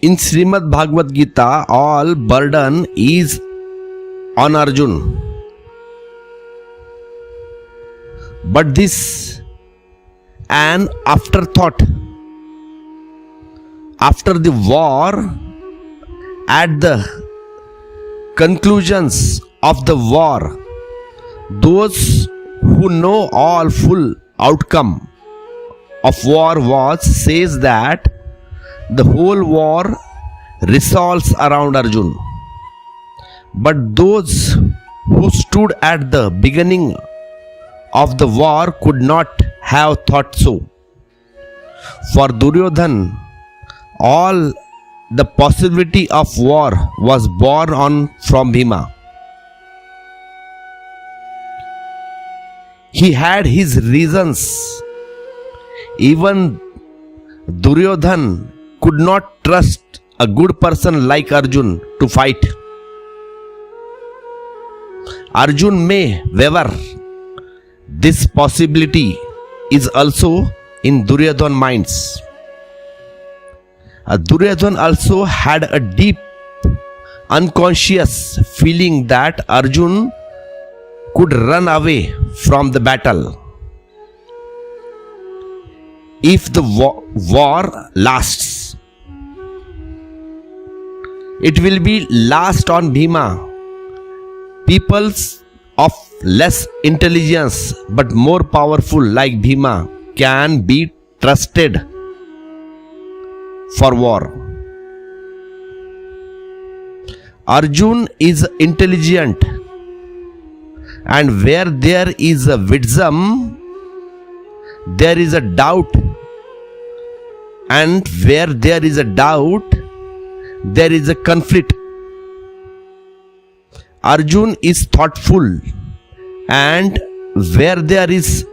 In Srimad Bhagwat Gita, all burden is on Arjun. But this an afterthought. After the war, at the conclusions of the war, those who know all full outcome of war says that the whole war revolves around Arjun. But those who stood at the beginning of the war could not have thought so. For Duryodhana, all the possibility of war was born on from Bhima. He had his reasons. Even Duryodhana could not trust a good person like Arjun to fight. Arjun may waver. This possibility is also in Duryodhana's minds. Duryodhana also had a deep unconscious feeling that Arjun could run away from the battle if the war lasts. It will be last on Bhima. Peoples of less intelligence but more powerful like Bhima can be trusted for war. Arjun is intelligent, and where there is a wisdom, there is a doubt, and where there is a doubt, there is a conflict. Arjun is thoughtful, and where there is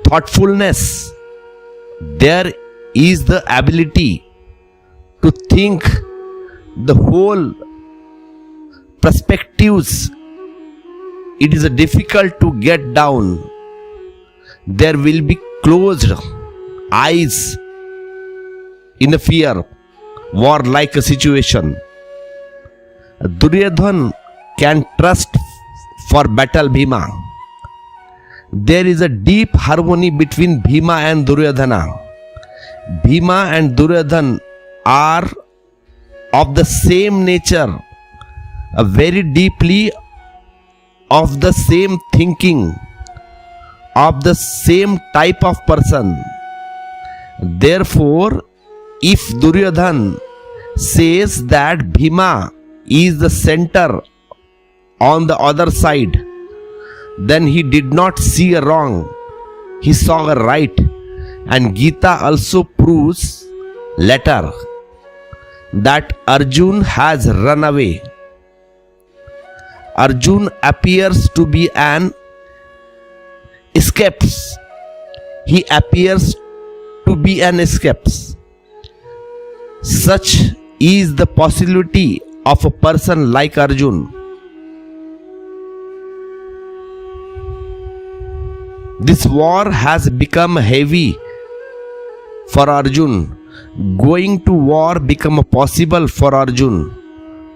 thoughtfulness, there is the ability to think the whole perspectives. It is difficult to get down. There will be closed eyes in a fear, war-like a situation. Duryodhana can trust for battle Bhima. There is a deep harmony between Bhima and Duryodhana. Bhima and Duryodhana are of the same nature, very deeply of the same thinking, of the same type of person. Therefore, if Duryodhana says that Bhima is the center on the other side, then he did not see a wrong, he saw a right. And Geeta also proves later that Arjun has run away. Arjun appears to be an escape. He appears to be an escape. Such is the possibility of a person like Arjun. This war has become heavy for Arjun. Going to war became possible for Arjun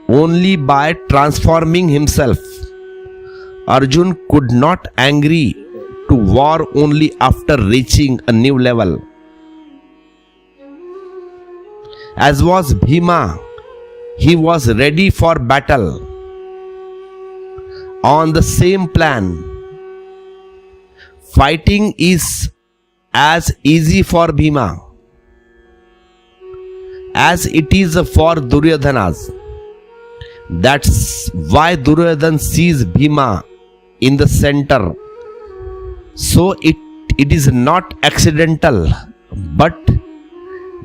only by transforming himself. Arjun could not agree to war only after reaching a new level. As was Bhima, he was ready for battle. On the same plan, fighting is as easy for Bhima as it is for Duryodhana's. That's why Duryodhana sees Bhima in the center. So it is not accidental, but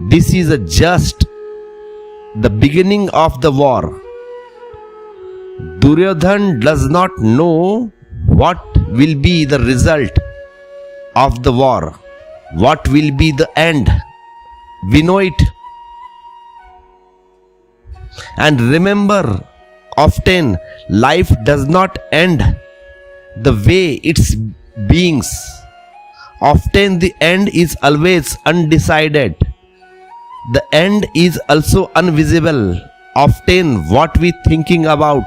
this is just the beginning of the war. Duryodhana does not know what will be the result of the war, what will be the end. We know it. And remember, often life does not end the way its beings. Often the end is always undecided. The end is also invisible. Often what we thinking about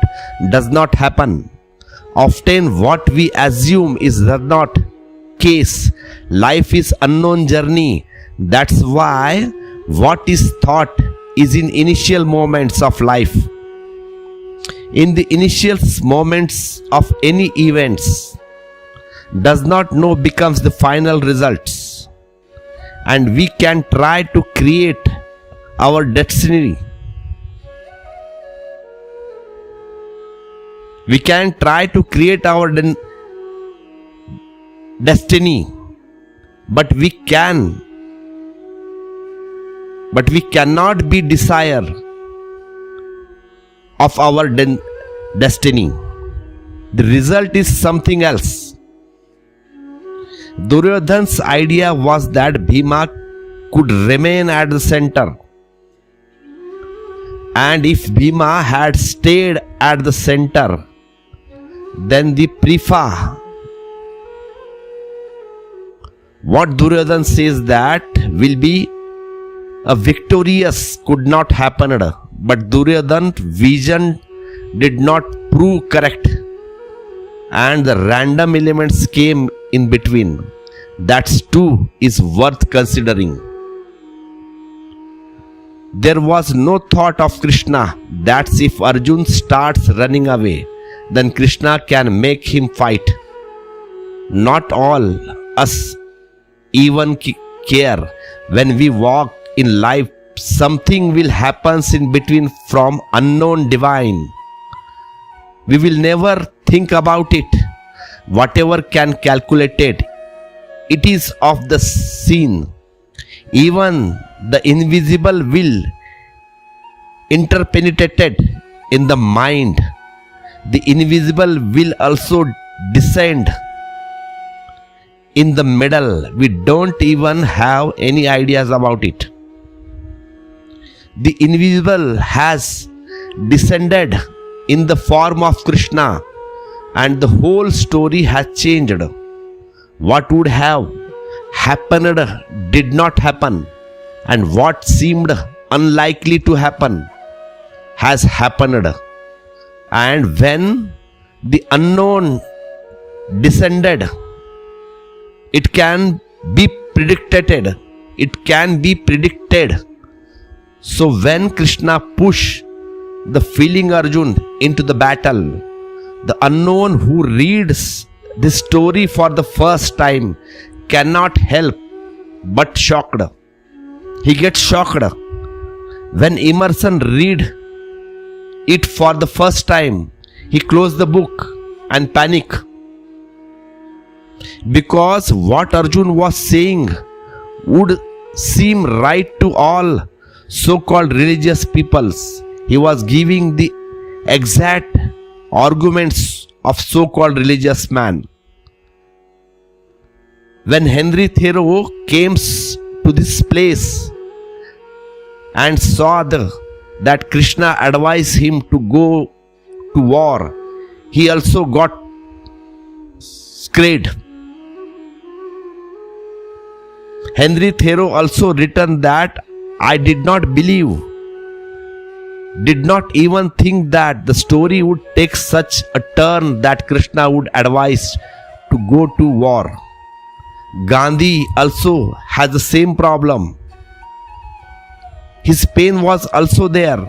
does not happen. Often what we assume is not case. Life is unknown journey. That's why what is thought is in initial moments of life. In the initial moments of any events, does not know becomes the final results. And we can try to create our destiny. We can try to create our destiny, but we cannot be desire of our destiny. The result is something else. Duryodhana's idea was that Bhima could remain at the center, and if Bhima had stayed at the center, then the Prifa, what Duryodhana says that will be a victorious could not happen, but Duryodhana's vision did not prove correct, and the random elements came in between. That too is worth considering. There was no thought of Krishna that if Arjun starts running away, then Krishna can make him fight. Not all us even care. When we walk in life, something will happen in between from unknown divine. We will never think about it. Whatever can calculate it, it is of the seen. Even the invisible will interpenetrated in the mind. The invisible will also descend in the middle. We don't even have any ideas about it. The invisible has descended in the form of Krishna, and the whole story has changed. What would have happened did not happen, and what seemed unlikely to happen has happened. And when the unknown descended, it can be predicted. It can be predicted. So when Krishna pushed the feeling Arjun into the battle, the unknown who reads this story for the first time cannot help but shocked. He gets shocked. When Emerson read it for the first time, he closed the book and panic. Because what Arjun was saying would seem right to all so-called religious peoples. He was giving the exact arguments of so-called religious man. When Henry Thoreau came to this place and saw that Krishna advised him to go to war, he also got scared. Henry Thoreau also written that I did not believe, did not even think that the story would take such a turn that Krishna would advise to go to war. Gandhi also has the same problem. His pain was also there.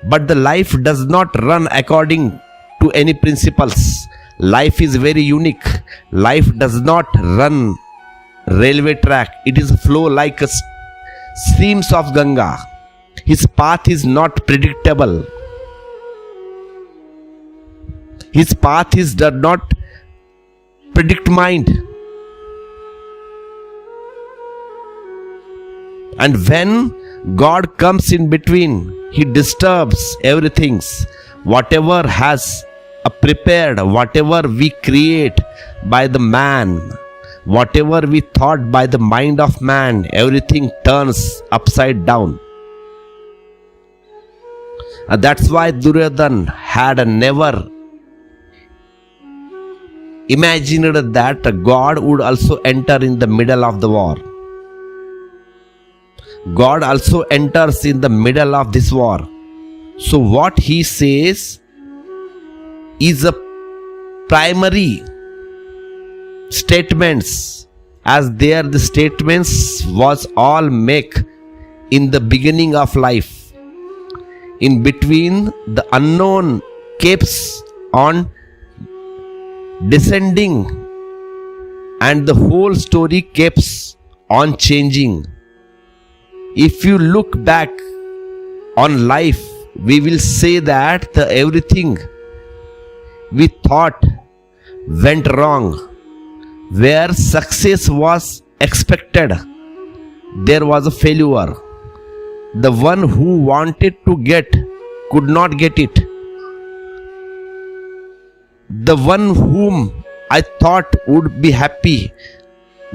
But the life does not run according to any principles. Life is very unique. Life does not run railway track. It is a flow like a streams of Ganga. His path is not predictable. His path does not predict mind. And when God comes in between, He disturbs everything. Whatever has prepared, whatever we create by the man, whatever we thought by the mind of man, everything turns upside down. That's why Duryodhana had never imagined that God would also enter in the middle of the war. God also enters in the middle of this war. So what he says is a primary statements, as there the statements was all make in the beginning of life. In between, the unknown keeps on descending and the whole story keeps on changing. If you look back on life, we will say that everything we thought went wrong. Where success was expected, there was a failure. The one who wanted to get could not get it. The one whom I thought would be happy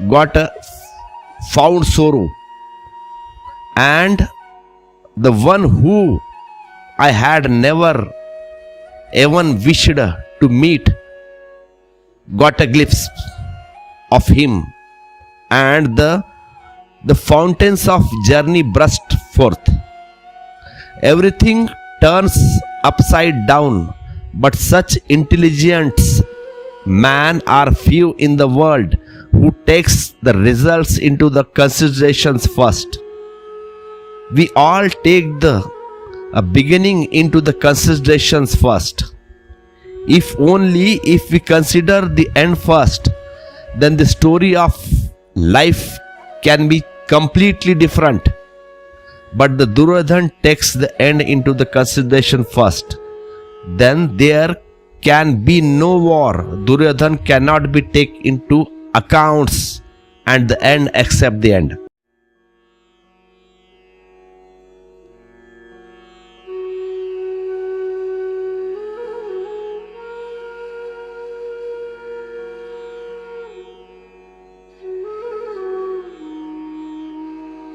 got a found sorrow. And the one who I had never even wished to meet got a glimpse of him, and the fountains of journey burst forth. Everything turns upside down, but such intelligent men are few in the world who takes the results into the considerations first. We all take the beginning into the considerations first. If we consider the end first, then the story of life can be completely different. But the Duryodhan takes the end into the consideration first. Then there can be no war. Duryodhan cannot be taken into accounts and the end except the end.